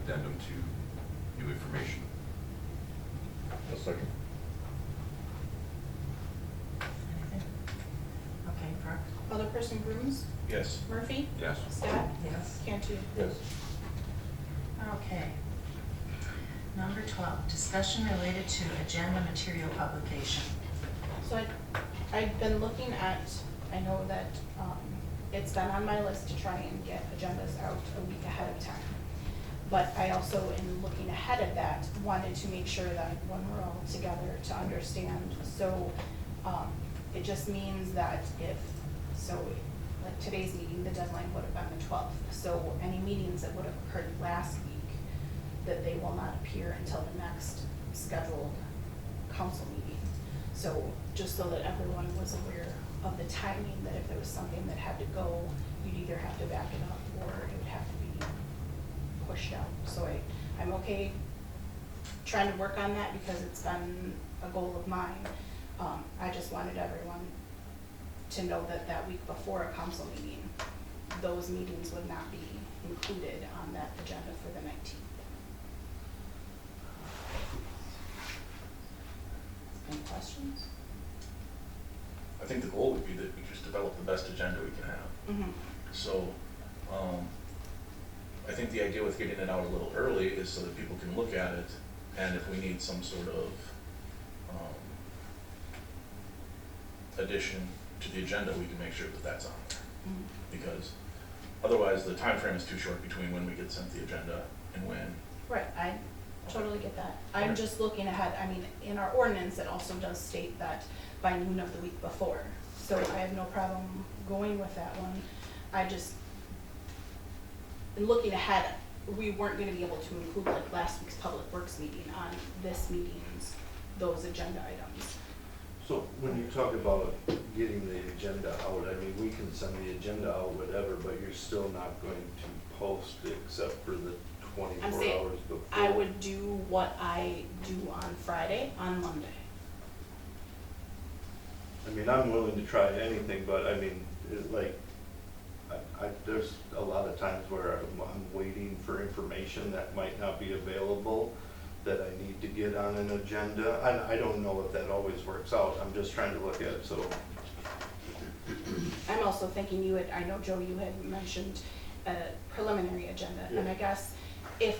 addendum to new information. A second. Anything? Okay, Brooke? Alderperson Grooms, Yes. Murphy, Yes. Scott, Yes. Cantu. Yes. Okay. Number 12, discussion related to agenda material publication. So I've been looking at, I know that it's been on my list to try and get agendas out a week ahead of time. But I also, in looking ahead of that, wanted to make sure that when we're all together to understand. So it just means that like today's meeting, the deadline would have been the 12th. So any meetings that would have occurred last week, that they will not appear until the next scheduled council meeting. So just so that everyone was aware of the timing, that if there was something that had to go, you'd either have to back it up or it would have to be pushed out. So I'm okay trying to work on that because it's been a goal of mine. I just wanted everyone to know that that week before a council meeting, those meetings would not be included on that agenda for the 19th. Any questions? I think the goal would be that we just develop the best agenda we can have. Mm-hmm. So, I think the idea with getting it out a little early is so that people can look at it, and if we need some sort of addition to the agenda, we can make sure that that's on there. Mm-hmm. Because otherwise, the time frame is too short between when we get sent the agenda and when. Right, I totally get that. I'm just looking ahead, I mean, in our ordinance, it also does state that by noon of the week before. So I have no problem going with that one. I just, in looking ahead, we weren't gonna be able to include like last week's Public Works meeting on this meeting's, those agenda items. So when you talk about getting the agenda out, I mean, we can send the agenda out, whatever, but you're still not going to post except for the I'm 24 saying, hours before. I would do what I do on Friday, on Monday. I mean, I'm willing to try anything, but I mean, there's a lot of times where I'm waiting for information that might not be available that I need to get on an agenda. I don't know if that always works out. I'm just trying to look at it, so. I'm also thinking you had, I know Joe, you had mentioned a preliminary agenda, and I guess if,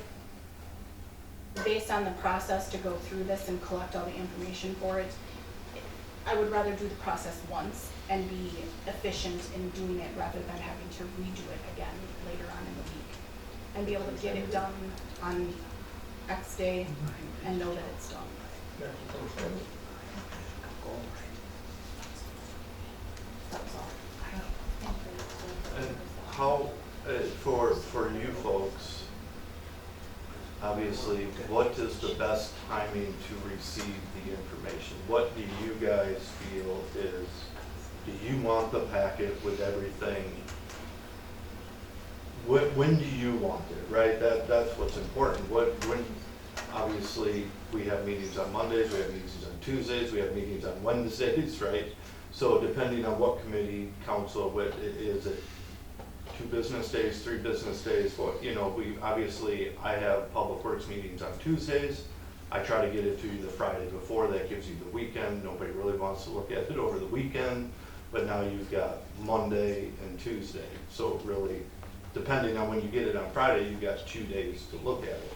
based on the process to go through this and collect all the information for it, I would rather do the process once and be efficient in doing it rather than having to redo it again later on in the week. And be able to get it done on X day and know that it's done. That was all. And how, for you folks, obviously, what is the best timing to receive the information? What do you guys feel is, do you want the packet with everything? When do you want it, right? That's what's important. When, obviously, we have meetings on Mondays, we have meetings on Tuesdays, we have meetings on Wednesdays, right? So depending on what committee, council, what is it, 2 business days, 3 business days, what, you know, I have Public Works meetings on Tuesdays. I try to get it to you the Friday before, that gives you the weekend. Nobody really wants to look at it over the weekend, but now you've got Monday and Tuesday. So really, depending on when you get it on Friday, you've got 2 days to look at it.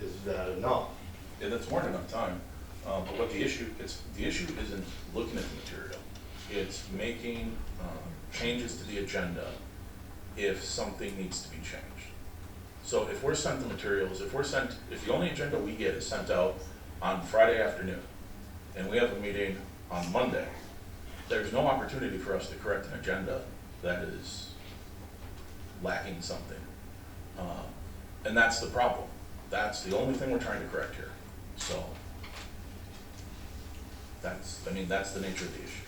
Is that enough? Yeah, that's more than enough time. But what the issue isn't looking at the material. It's making changes to the agenda if something needs to be changed. So if we're sent the materials, if the only agenda we get is sent out on Friday afternoon, and we have a meeting on Monday, there's no opportunity for us to correct an agenda that is lacking something. And that's the problem. That's the only thing we're trying to correct here. So that's the nature of the issue.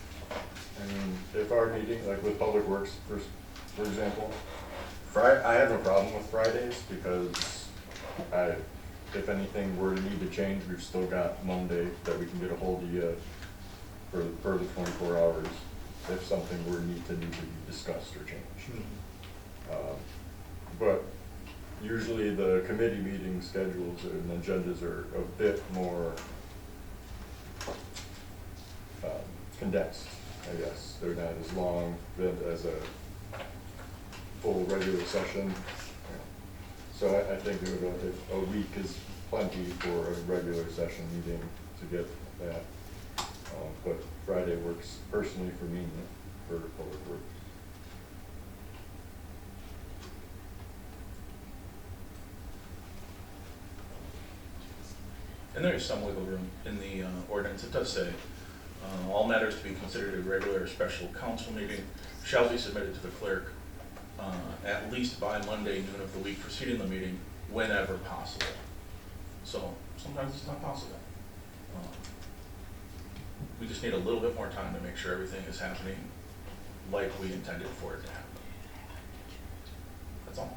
I mean, if our meeting, like with Public Works, for example, I have no problem with Fridays because if anything were to need to change, we've still got Monday that we can get a hold of you for the 24 hours if something were need to be discussed or changed. But Usually the committee meeting schedules and agendas are a bit more condensed, I guess. They're not as long as a full regular session. So I think a week is plenty for a regular session meeting to get that. But Friday works personally for me for public works. And there is some wiggle room in the ordinance. It does say, all matters to be considered a regular or special council meeting shall be submitted to the clerk at least by Monday noon of the week preceding the meeting, whenever possible. So sometimes it's not possible. We just need a little bit more time to make sure everything is happening like we intended for it to happen. That's all.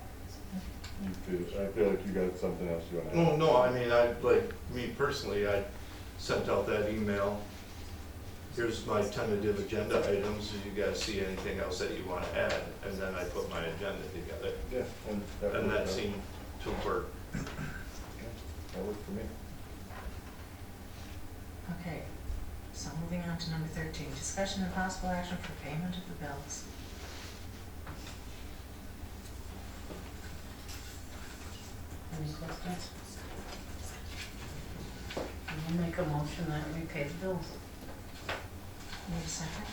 I feel like you got something else you want to No, add. no, I mean, me personally, I sent out that email. Here's my tentative agenda items, if you guys see anything else that you want to add, and then I put my agenda together. Yeah, and And that worked out. seemed to work. Yeah, that worked for me. Okay, so moving on to number 13, discussion and possible action for payment of the bills. Any questions? I'll make a motion that we pay the bills. Need a second?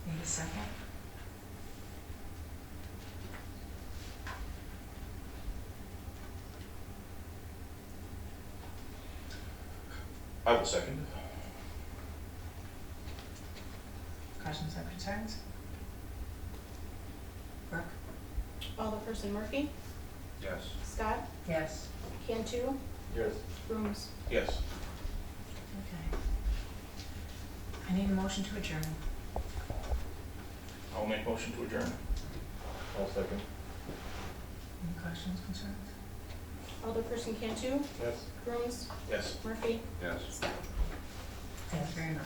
Need a second? I will second. Questions or concerns? Brooke? Alderperson Murphy, Yes. Scott, Yes. Cantu, Yes. Rooms. Yes. Okay. I need a motion to adjourn. I'll make motion to adjourn. I'll second. Any questions, concerns? Alderperson Cantu, Yes. Rooms, Yes. Murphy, Yes. Scott. Thank you very much.